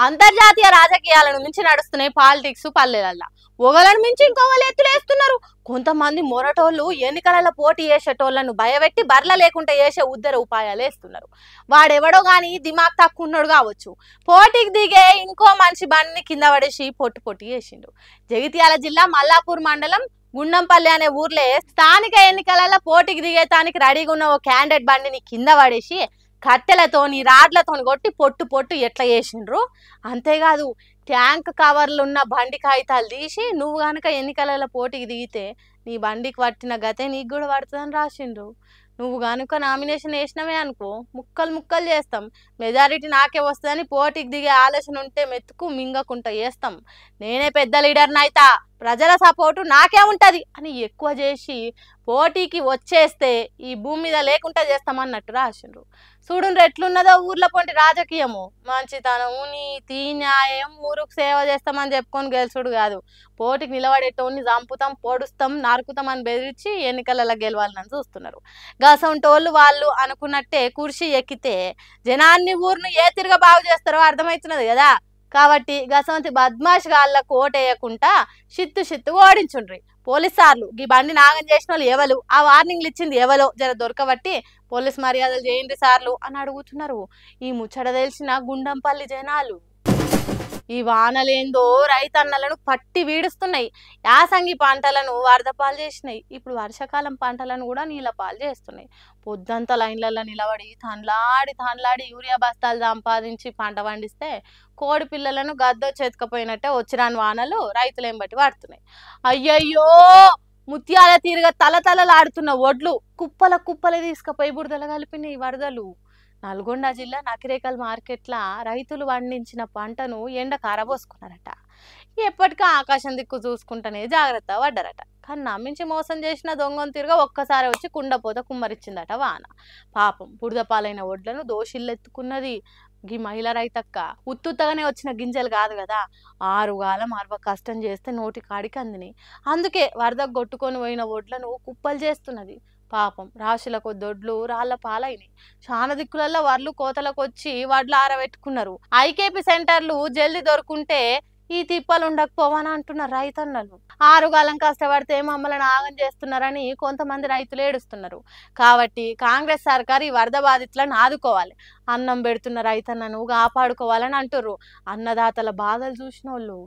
అంతర్జాతీయ రాజకీయాలను మించి నడుస్తున్నాయి పాలిటిక్స్ పల్లెలల్లా. ఒకళ్ళని మించి ఇంకొకళ్ళు ఎత్తులేస్తున్నారు. కొంతమంది మొరటోళ్ళు ఎన్నికలలో పోటీ చేసేటోళ్లను భయపెట్టి బర్ల లేకుండా చేసే ఉద్దర ఉపాయాలు వేస్తున్నారు. వాడెవడో గాని దిమాగ్ తక్కువ ఉన్నాడు కావచ్చు. పోటీకి దిగే ఇంకో మనిషి బండిని కింద పడేసి పొట్టు పొట్టి చేసిండు. జగిత్యాల జిల్లా మల్లాపూర్ మండలం గుండంపల్లి అనే ఊర్లే స్థానిక ఎన్నికలలో పోటీకి దిగేతానికి రెడీగా ఉన్న ఓ క్యాండిడేట్ బండిని కింద పడేసి కట్టెలతోని రాడ్లతోని కొట్టి పొట్టు పొట్టు ఎట్లా చేసిండ్రు. అంతేకాదు ట్యాంక్ కవర్లు ఉన్న బండి కాగితాలు తీసి నువ్వు కనుక ఎన్నికలలో పోటీకి దిగితే నీ బండికి పట్టిన గతే నీకు కూడా పడుతుందని రాసిండ్రు. నువ్వు కనుక నామినేషన్ వేసినవే అనుకో ముక్కలు ముక్కలు చేస్తాం, మెజారిటీ నాకే వస్తుందని పోటీకి దిగే ఆలోచన ఉంటే మెతుకు మింగకుండా చేస్తాం, నేనే పెద్ద లీడర్ని అయితా, ప్రజల సపోర్టు నాకే ఉంటుంది అని ఎక్కువ చేసి పోటీకి వచ్చేస్తే ఈ భూమి మీద లేకుండా చేస్తామన్నట్టు రాసిండ్రు. చూడుండ్రు ఎట్లున్నదో ఊర్ల పొంటి రాజకీయము. మంచితనము నీతి న్యాయం ఊరుకు సేవ చేస్తామని చెప్పుకొని గెలుచుడు కాదు, పోటీకి నిలబడేటోన్ని చంపుతాం పొడుస్తాం నరుకుతాం అని బెదిరించి ఎన్నికలలో గెలవాలని చూస్తున్నారు. గసంటోళ్ళు వాళ్ళు అనుకున్నట్టే కుర్చీ ఎక్కితే జనాన్ని ఊరును ఏ తిరగ బాగు చేస్తారో అర్థమవుతున్నది కదా. కాబట్టి గసంతి బద్మాష్ గాళ్ళకు ఓటేయకుండా షిత్తు ఓడించుండ్రి. పోలీస్ సార్లు ఈ బండి నాగం చేసిన వాళ్ళు ఎవరు, ఆ వార్నింగ్లు ఇచ్చింది ఎవరో జర దొరకబట్టి పోలీస్ మర్యాదలు చేయండి సార్లు అని అడుగుతున్నారు ఈ ముచ్చట తెలిసిన గుండంపల్లి జనాలు. ఈ వానలేందో రైతన్నలను పట్టి వీడుస్తున్నాయి. యాసంగి పంటలను వరదపాలు చేసినాయి. ఇప్పుడు వర్షాకాలం పంటలను కూడా నీళ్ళ పాలు చేస్తున్నాయి. పొద్దంతా లైన్లలో నిలబడి తాన్లాడి యూరియా బస్తాలు సంపాదించి పంట పండిస్తే కోడి పిల్లలను గద్దొచ్చి ఎత్తుకపోయినట్టే వచ్చిరాని వానలు రైతులేం బట్టి పడుతున్నాయి. అయ్యయ్యో ముత్యాల తీరుగా తలతలలాడుతున్న ఒడ్లు కుప్పల తీసుకుపోయి బురదలు కలిపినాయి వరదలు. నల్గొండ జిల్లా నకిరేకల్ మార్కెట్ల రైతులు పండించిన పంటను ఎండ కారబోసుకున్నారట. ఎప్పటికీ ఆకాశం దిక్కు చూసుకుంటేనే జాగ్రత్త పడ్డారట. కానీ నమ్మించి మోసం చేసిన దొంగను తిరగా ఒక్కసారి వచ్చి కుండపోత కుమ్మరిచ్చిందట వాన. పాపం బురదపాలైన ఒడ్లను దోషిల్లెత్తుకున్నది ఈ మహిళ రైతక్క. ఉత్తుత్తగానే వచ్చిన గింజలు కాదు కదా, 6 గాలం కష్టం చేస్తే నోటి కాడికి అందినాయి. అందుకే వరదకు కొట్టుకొని పోయిన ఒడ్లను కుప్పలు చేస్తున్నది. పాపం రాశుల కొద్దొడ్లు రాళ్ల పాలైనాయి. చాలా దిక్కులలో వడ్లు కోతలకు వచ్చి వడ్లు ఆరబెట్టుకున్నారు. ఐకేపీ సెంటర్లు జల్దీ దొరుకుంటే ఈ తిప్పలు ఉండకపోవని అంటున్నారు రైతన్నలు. 6 గాలం కష్టపడితే మమ్మల్ని ఆగం చేస్తున్నారని కొంతమంది రైతులు ఏడుస్తున్నారు. కాబట్టి కాంగ్రెస్ సర్కారు ఈ వరద బాధితులను ఆదుకోవాలి, అన్నం పెడుతున్న రైతన్నను కాపాడుకోవాలని అంటుర్రు. అన్నదాతల బాధలు చూసిన వాళ్ళు.